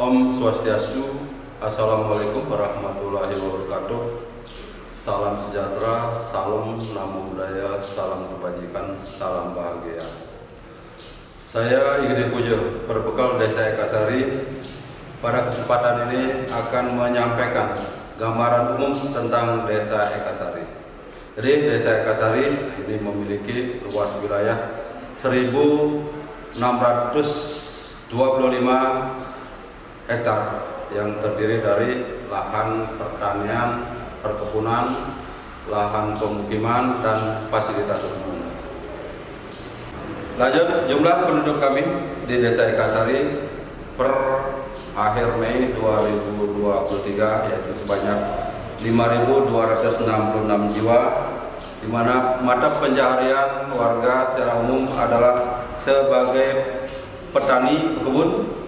Om Swastiastu, Assalamualaikum warahmatullahi wabarakatuh. Salam sejahtera, salam namo buddhaya, salam kebajikan, salam bahagia. Saya Igede Pujo, berbekal Desa Ekasari. Pada kesempatan ini akan menyampaikan gambaran umum tentang Desa Ekasari. Jadi Desa Ekasari ini memiliki luas wilayah 1.625 hektar yang terdiri dari lahan pertanian, perkebunan, lahan pemukiman, dan fasilitas umum. Lanjut, jumlah penduduk kami di Desa Ekasari per akhir Mei 2023 yaitu sebanyak 5.266 jiwa, di mana mata pencaharian warga secara umum adalah sebagai petani pekebun.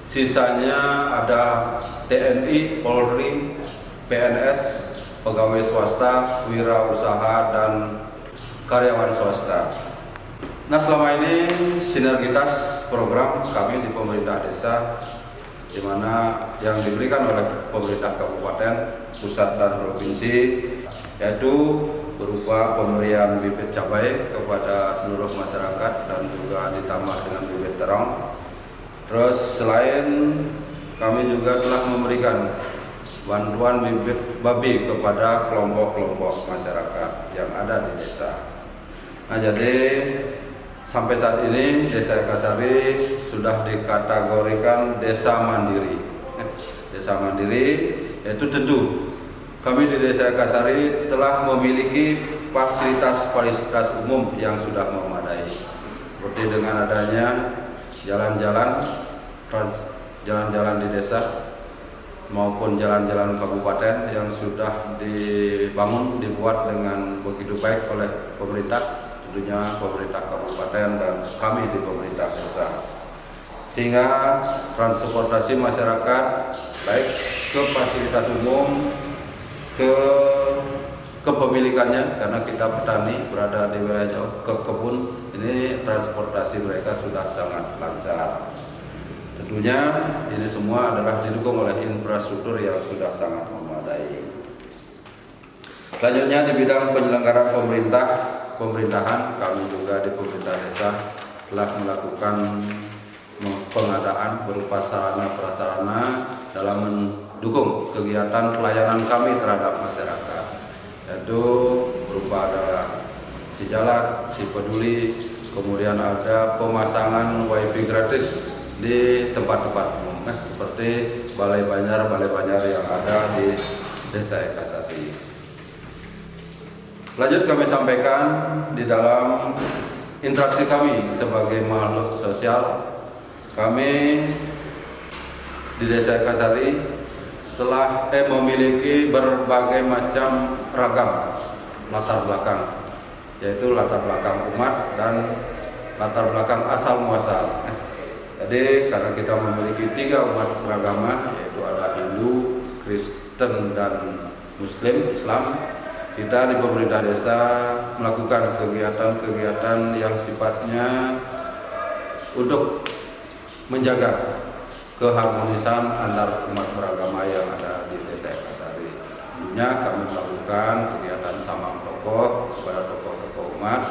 Sisanya ada TNI, Polri, PNS, pegawai swasta, wirausaha, dan karyawan swasta. Nah, selama ini sinergitas program kami di pemerintah desa, di mana yang diberikan oleh pemerintah kabupaten, pusat, dan provinsi, yaitu berupa pemberian bibit cabai kepada seluruh masyarakat dan juga ditambah dengan bibit terong. Terus selain kami juga telah memberikan bantuan bibit babi kepada kelompok-kelompok masyarakat yang ada di desa. Nah, jadi sampai saat ini Desa Ekasari sudah dikategorikan desa mandiri. Desa mandiri yaitu tentu kami di Desa Ekasari telah memiliki fasilitas umum yang sudah memadai, seperti dengan adanya jalan-jalan di desa maupun jalan-jalan kabupaten yang sudah dibuat dengan begitu baik oleh pemerintah, tentunya pemerintah kabupaten dan kami di pemerintah desa, sehingga transportasi masyarakat baik ke fasilitas umum, ke kepemilikannya, karena kita petani berada di wilayah jauh, ke kebun, ini transportasi mereka sudah sangat lancar. Tentunya ini semua adalah didukung oleh infrastruktur yang sudah sangat memadai. Selanjutnya di bidang penyelenggaraan pemerintahan, kami juga di pemerintah desa telah melakukan pengadaan berupa sarana prasarana dalam mendukung kegiatan pelayanan kami terhadap masyarakat, yaitu berupa ada si jalan, si peduli, kemudian ada pemasangan wifi gratis di tempat-tempat umum, seperti balai banyar yang ada di Desa Ekasari. Lanjut kami sampaikan di dalam interaksi kami sebagai makhluk sosial, kami di Desa Ekasari telah memiliki berbagai macam ragam latar belakang, yaitu latar belakang umat dan latar belakang asal muasal. Jadi karena kita memiliki 3 umat beragama, yaitu ada Hindu, Kristen, dan Muslim, Islam, kita di pemerintah desa melakukan kegiatan-kegiatan yang sifatnya untuk menjaga keharmonisan antar umat beragama yang ada di Desa Ekasari. Tentunya kami melakukan kegiatan samang tokoh kepada tokoh-tokoh umat.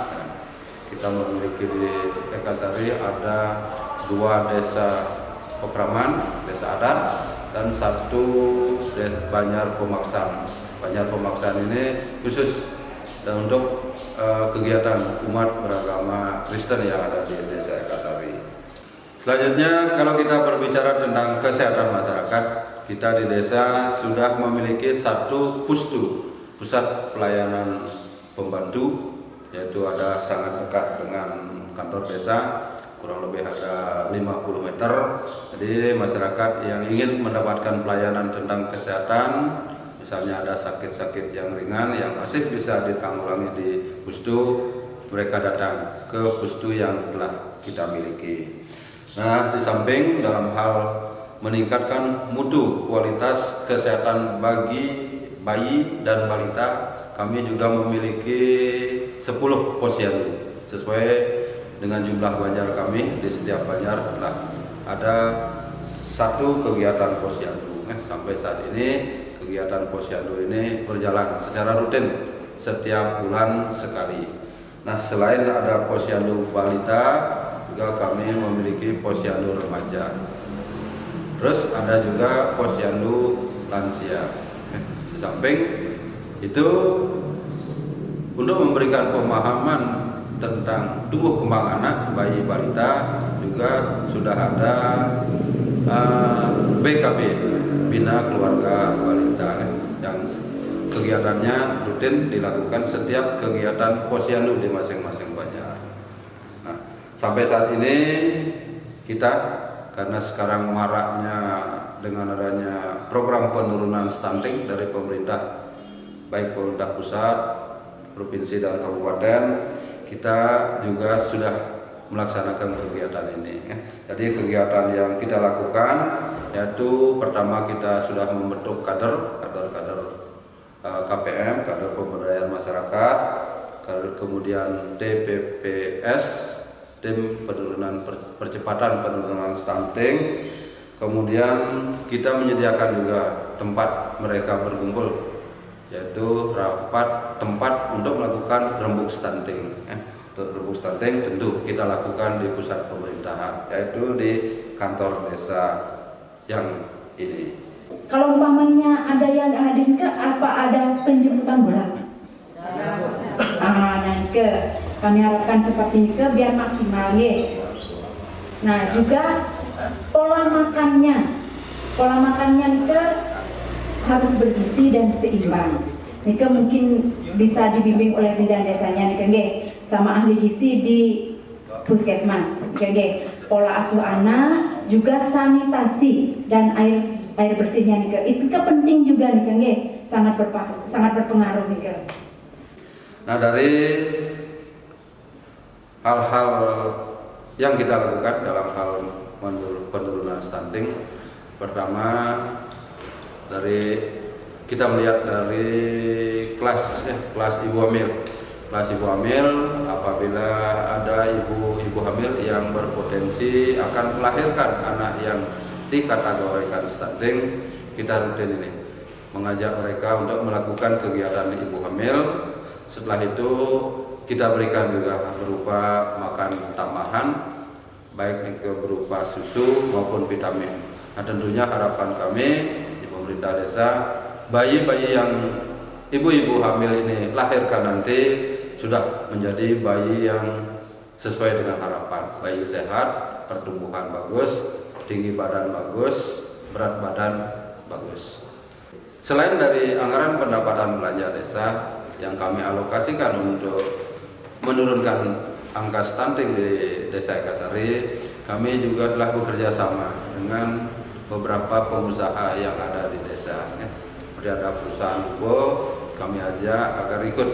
Kita memiliki di Ekasari ada 2 desa pekraman, desa adat, dan 1 Banjar Pemaksaan. Banjar Pemaksaan ini khusus dan untuk kegiatan umat beragama Kristen yang ada di Desa Ekasari. Selanjutnya, kalau kita berbicara tentang kesehatan masyarakat, kita di desa sudah memiliki 1 pustu, pusat pelayanan pembantu, yaitu ada sangat dekat dengan kantor desa, kurang lebih ada 50 meter. Jadi masyarakat yang ingin mendapatkan pelayanan tentang kesehatan, misalnya ada sakit-sakit yang ringan yang masih bisa ditanggulangi di pustu, mereka datang ke pustu yang telah kita miliki. Nah, di samping dalam hal meningkatkan mutu kualitas kesehatan bagi bayi dan balita, kami juga memiliki 10 posyandu sesuai dengan jumlah banjar kami. Di setiap banjar ada satu kegiatan posyandu. Sampai saat ini kegiatan posyandu ini berjalan secara rutin setiap bulan sekali. Nah, selain ada posyandu balita, juga kami memiliki posyandu remaja. Terus ada juga posyandu lansia. Di samping itu, untuk memberikan pemahaman tentang tumbuh kembang anak bayi balita, juga sudah ada BKB, Bina Keluarga Balita, yang kegiatannya rutin dilakukan setiap kegiatan posyandu di masing-masing banjar. Nah, sampai saat ini kita, karena sekarang maraknya dengan adanya program penurunan stunting dari pemerintah, baik pemerintah pusat, provinsi dan kabupaten, kita juga sudah melaksanakan kegiatan ini. Jadi kegiatan yang kita lakukan yaitu pertama kita sudah membentuk kader KPM, kader pemberdayaan masyarakat, kemudian TPPS, tim penurunan percepatan penurunan stunting. Kemudian kita menyediakan juga tempat mereka berkumpul, yaitu tempat untuk melakukan rembuk stunting. Untuk rembuk stunting tentu kita lakukan di pusat pemerintahan, yaitu di kantor desa yang ini. Kalau umpamanya ada yang hadir ke, apa ada penjemputan bola? Nah, kami harapkan seperti ini ke biar maksimal ya. Nah, juga pola makannya ke harus bergizi dan seimbang. Nika mungkin bisa dibimbing oleh bidan desanya nika nggih, sama ahli gizi di puskesmas. Nggih, pola asuh anak, juga sanitasi dan air bersihnya nika. Itu kan penting juga nika nggih, sangat berpengaruh nika. Nah, dari hal-hal yang kita lakukan dalam hal penurunan stunting, pertama kita melihat dari kelas ibu hamil. Kelas ibu hamil, apabila ada ibu hamil yang berpotensi akan melahirkan anak yang dikategorikan stunting, kita rutin ini mengajak mereka untuk melakukan kegiatan ibu hamil. Setelah itu kita berikan juga berupa makan tambahan, baik berupa susu maupun vitamin. Nah, tentunya harapan kami di pemerintah desa, bayi-bayi yang ibu-ibu hamil ini lahirkan nanti sudah menjadi bayi yang sesuai dengan harapan. Bayi sehat, pertumbuhan bagus, tinggi badan bagus, berat badan bagus. Selain dari anggaran pendapatan belanja desa yang kami alokasikan untuk menurunkan angka stunting di Desa Ekasari, kami juga telah bekerja sama dengan beberapa pengusaha yang ada di desa. Seperti ada perusahaan Lubo, kami ajak agar ikut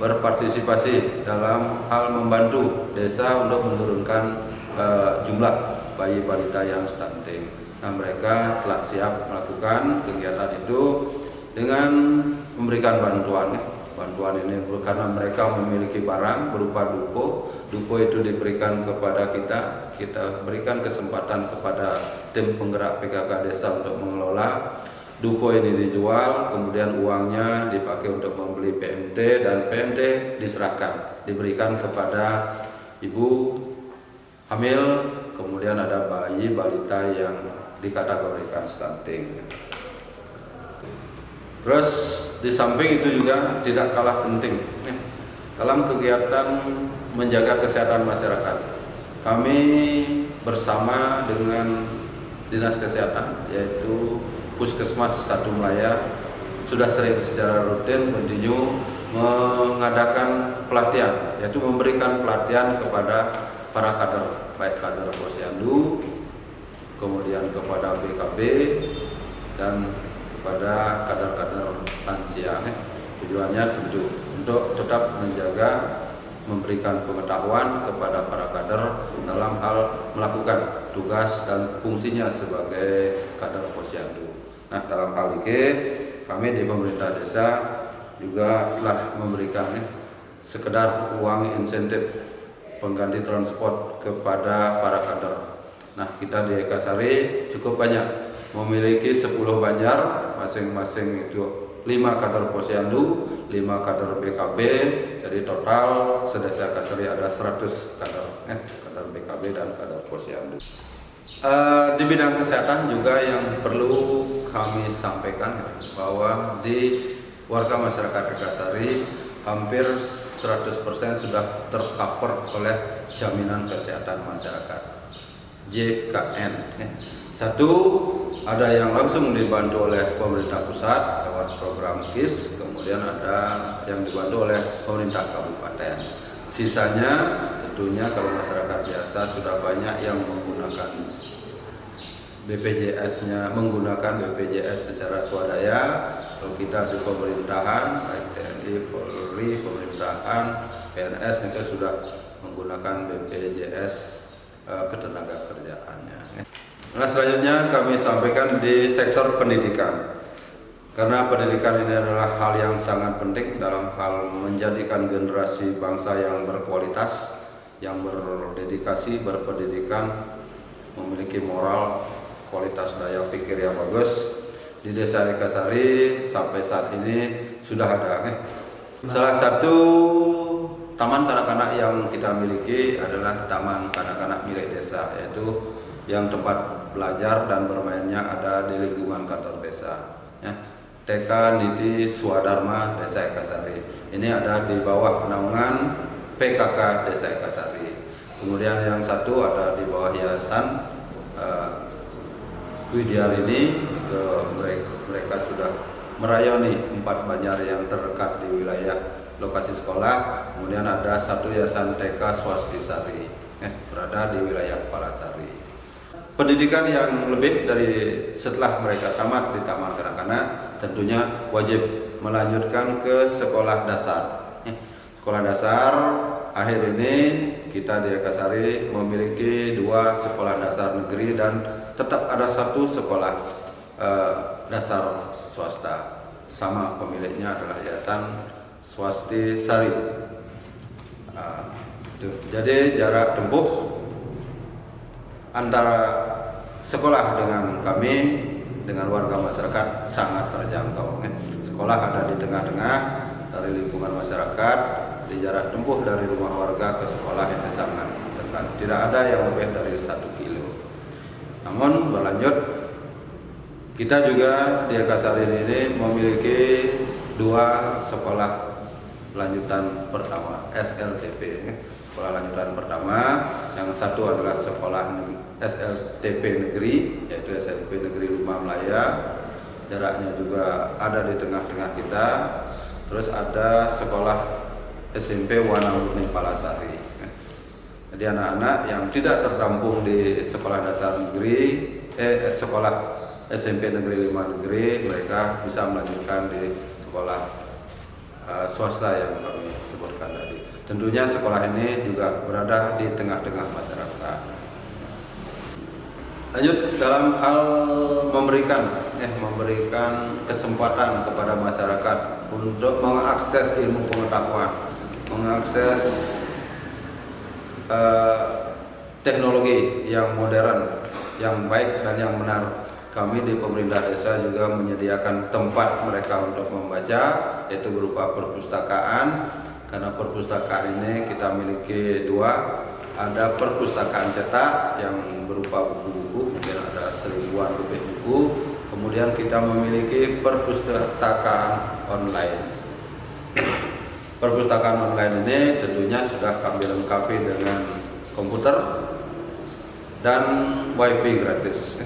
berpartisipasi dalam hal membantu desa untuk menurunkan jumlah bayi balita yang stunting. Nah, mereka telah siap melakukan kegiatan itu dengan memberikan bantuan. Bantuan ini karena mereka memiliki barang berupa dupo. Dupo itu diberikan kepada kita berikan kesempatan kepada tim penggerak PKK desa untuk mengelola. Dupo ini dijual, kemudian uangnya dipakai untuk membeli PMT, dan PMT diberikan kepada ibu hamil, kemudian ada bayi balita yang dikategorikan stunting. Terus di samping itu juga tidak kalah penting dalam kegiatan menjaga kesehatan masyarakat, kami bersama dengan Dinas Kesehatan yaitu Puskesmas Satu Melaya sudah sering secara rutin kontinu mengadakan pelatihan, yaitu memberikan pelatihan kepada para kader, baik kader posyandu, kemudian kepada BKB dan kepada kader-kader lansia. Tujuannya tentu untuk tetap menjaga, memberikan pengetahuan kepada para kader dalam hal melakukan tugas dan fungsinya sebagai kader posyandu. Nah, dalam hal ini kami di pemerintah desa juga telah memberikan sekedar uang insentif pengganti transport kepada para kader. Nah, kita di Ekasari cukup banyak, memiliki 10 banjar, masing-masing itu 5 kader posyandu, 5 kader BKB, jadi total sedesa Ekasari ada 100 kader BKB dan kader posyandu. Di bidang kesehatan juga yang perlu kami sampaikan bahwa di warga masyarakat Ekasari hampir 100% sudah tercover oleh jaminan kesehatan masyarakat JKN. Satu, ada yang langsung dibantu oleh pemerintah pusat lewat program KIS, kemudian ada yang dibantu oleh pemerintah kabupaten. Sisanya tentunya kalau masyarakat biasa sudah banyak yang menggunakan BPJS-nya, menggunakan BPJS secara swadaya. Kalau kita di pemerintahan, baik TNI, Polri, pemerintahan, PNS itu sudah menggunakan BPJS ketenaga kerjaannya. Nah, selanjutnya kami sampaikan di sektor pendidikan. Karena pendidikan ini adalah hal yang sangat penting dalam hal menjadikan generasi bangsa yang berkualitas, yang berdedikasi, berpendidikan, memiliki moral, kualitas daya pikir yang bagus. Di Desa Ekasari sampai saat ini sudah ada salah satu taman kanak-kanak yang kita miliki adalah taman kanak-kanak milik desa, yaitu yang tempat belajar dan bermainnya ada di lingkungan kantor desa, TK Niti Swadharma Desa Ekasari. Ini ada di bawah naungan PKK Desa Ekasari. Kemudian yang satu ada di bawah Yayasan Widyarini. Mereka sudah merayoni 4 banjar yang terdekat di wilayah lokasi sekolah. Kemudian ada satu yayasan TK Swastisari berada di wilayah Palasari. Pendidikan yang lebih dari setelah mereka tamat di taman kanak-kanak tentunya wajib melanjutkan ke sekolah dasar. Sekolah dasar akhir ini kita di Ekasari memiliki 2 sekolah dasar negeri dan tetap ada 1 sekolah dasar swasta. Sama pemiliknya adalah Yayasan Swastisari. Jadi jarak tempuh antara sekolah dengan kami, dengan warga masyarakat sangat terjangkau. Sekolah ada di tengah-tengah dari lingkungan masyarakat, di jarak tempuh dari rumah warga ke sekolah ini sangat dekat. Tidak ada yang lebih dari 1 kilo. Namun berlanjut, kita juga di Ekasari ini memiliki 2 sekolah lanjutan pertama SLTP. Sekolah lanjutan pertama yang satu adalah sekolah SLTP negeri, yaitu SLTP negeri 5 Melaya, jaraknya juga ada di tengah-tengah kita. Terus ada sekolah SMP Wana Murni Palasari. Jadi anak-anak yang tidak tertampung di sekolah dasar negeri, sekolah SMP negeri 5 negeri, mereka bisa melanjutkan di sekolah swasta yang kami sebutkan tadi. Tentunya sekolah ini juga berada di tengah-tengah masyarakat. Lanjut dalam hal memberikan kesempatan kepada masyarakat untuk mengakses ilmu pengetahuan, mengakses teknologi yang modern, yang baik dan yang benar. Kami di pemerintah desa juga menyediakan tempat mereka untuk membaca, yaitu berupa perpustakaan. Karena perpustakaan ini kita miliki 2, ada perpustakaan cetak yang berupa buku-buku, mungkin ada 1000-an lebih buku. Kemudian kita memiliki perpustakaan online. Perpustakaan online ini tentunya sudah kami lengkapi dengan komputer dan wifi gratis.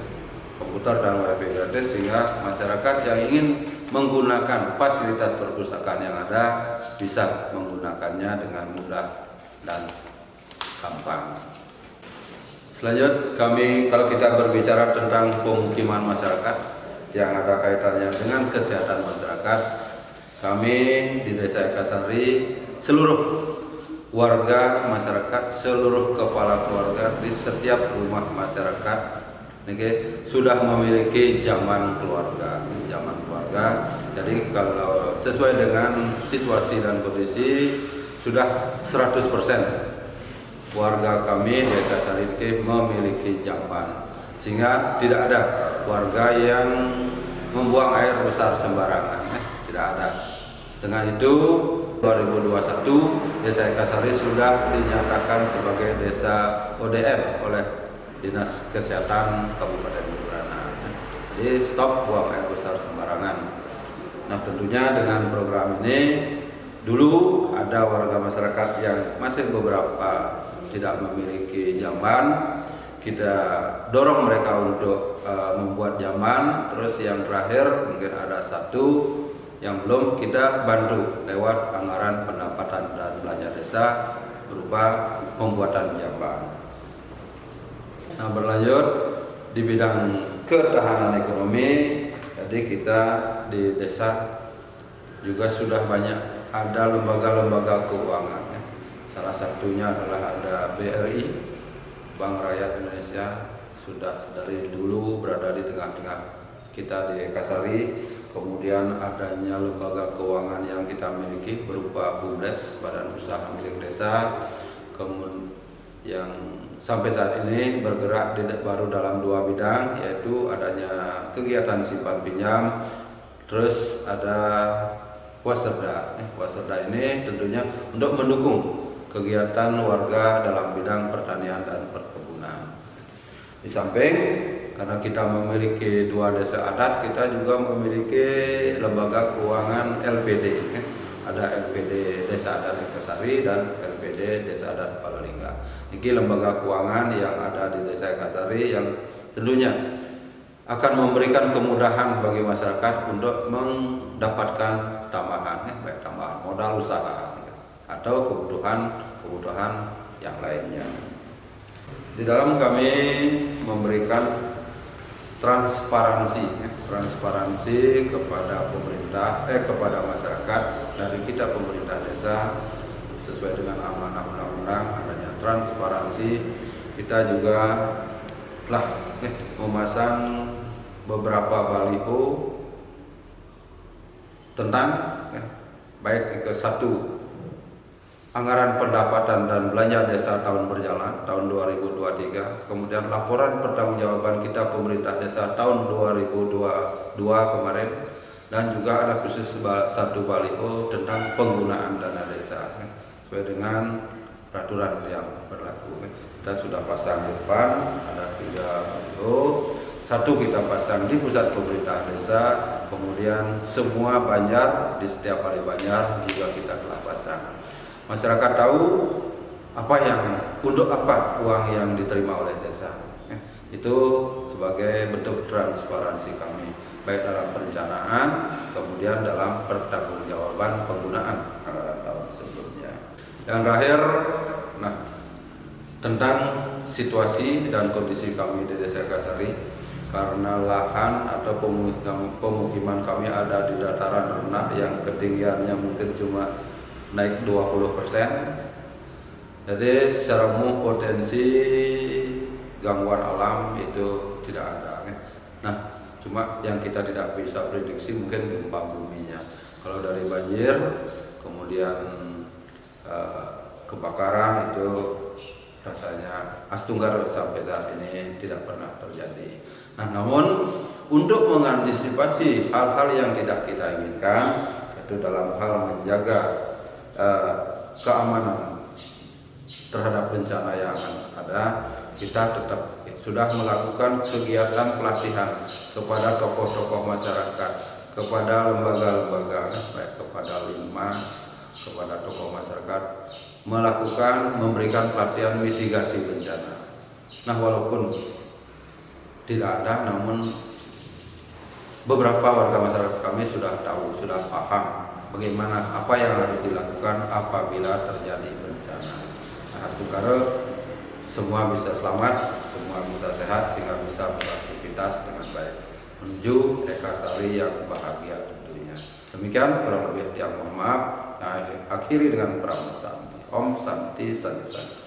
Komputer dan wifi gratis sehingga masyarakat yang ingin menggunakan fasilitas perpustakaan yang ada bisa menggunakannya dengan mudah dan gampang. Selanjutnya kalau kita berbicara tentang pemukiman masyarakat yang ada kaitannya dengan kesehatan masyarakat, kami di Desa Ekasari, seluruh warga masyarakat, seluruh kepala keluarga di setiap rumah masyarakat sudah memiliki zaman keluarga. Jadi kalau sesuai dengan situasi dan kondisi sudah 100% warga kami di Kasari memiliki jamban, sehingga tidak ada warga yang membuang air besar sembarangan, tidak ada. Dengan itu 2021 Desa Ekasari sudah dinyatakan sebagai desa ODM oleh Dinas Kesehatan Kabupaten Gebrana. Jadi stop buang air besar sembarangan. Nah, tentunya dengan program ini dulu ada warga masyarakat yang masih beberapa tidak memiliki jamban. Kita dorong mereka untuk membuat jamban. Terus yang terakhir mungkin ada satu yang belum, kita bantu lewat anggaran pendapatan dan belanja desa berupa pembuatan jamban. Nah, berlanjut di bidang ketahanan ekonomi, jadi kita di desa juga sudah banyak ada lembaga-lembaga keuangan, ya. Salah satunya adalah ada BRI, Bank Rakyat Indonesia, sudah dari dulu berada di tengah-tengah kita di Kasari. Kemudian adanya lembaga keuangan yang kita miliki berupa BUMDes, Badan Usaha Milik Desa, kemudian yang sampai saat ini bergerak baru dalam 2 bidang, yaitu adanya kegiatan simpan pinjam, terus ada Wasserda. Wasserda ini tentunya untuk mendukung kegiatan warga dalam bidang pertanian dan perkebunan. Di samping karena kita memiliki 2 desa adat, kita juga memiliki lembaga keuangan LPD. Ada LPD Desa Adat Ekasari dan LPD Desa Adat Palelingga. Ini lembaga keuangan yang ada di Desa Ekasari yang tentunya akan memberikan kemudahan bagi masyarakat untuk mendapatkan tambahan, baik tambahan modal usaha atau kebutuhan yang lainnya. Di dalam kami memberikan transparansi kepada pemerintah, kepada masyarakat dari kita pemerintah desa sesuai dengan amanah undang-undang adanya transparansi. Kita juga telah memasang beberapa baliho tentang baik ke satu anggaran pendapatan dan belanja desa tahun berjalan tahun 2023, kemudian laporan pertanggungjawaban kita pemerintah desa tahun 2022 kemarin, dan juga ada khusus satu baliho tentang penggunaan dana desa sesuai dengan peraturan yang berlaku. Kita sudah pasang di depan, ada 3 baliho, satu kita pasang di pusat pemerintah desa, kemudian semua banjar di setiap kali banjar juga kita telah pasang. Masyarakat tahu untuk apa uang yang diterima oleh desa. Itu sebagai bentuk transparansi kami, baik dalam perencanaan, kemudian dalam pertanggungjawaban penggunaan anggaran tahun sebelumnya. Dan terakhir, tentang situasi dan kondisi kami di Desa Kasari, karena lahan atau pemukiman kami ada di dataran rendah yang ketinggiannya mungkin cuma naik 20%. Jadi secara umum potensi gangguan alam itu tidak ada. Nah, cuma yang kita tidak bisa prediksi mungkin gempa buminya. Kalau dari banjir, kemudian kebakaran itu rasanya Astunggar sampai saat ini tidak pernah terjadi. Nah, namun untuk mengantisipasi hal-hal yang tidak kita inginkan, yaitu dalam hal menjaga keamanan terhadap bencana yang ada, kita tetap sudah melakukan kegiatan pelatihan kepada tokoh-tokoh masyarakat, kepada lembaga-lembaga, baik kepada Linmas, kepada tokoh masyarakat, memberikan pelatihan mitigasi bencana. Nah, walaupun tidak ada, namun beberapa warga masyarakat kami sudah tahu, sudah paham bagaimana apa yang harus dilakukan apabila terjadi bencana. Nah, Astunggar semua bisa selamat, semua bisa sehat, sehingga bisa beraktivitas dengan baik menuju Ekasari yang bahagia tentunya. Demikian kurang lebih yang mohon maaf. Akhiri dengan pramana. Om Santi Santi Santi.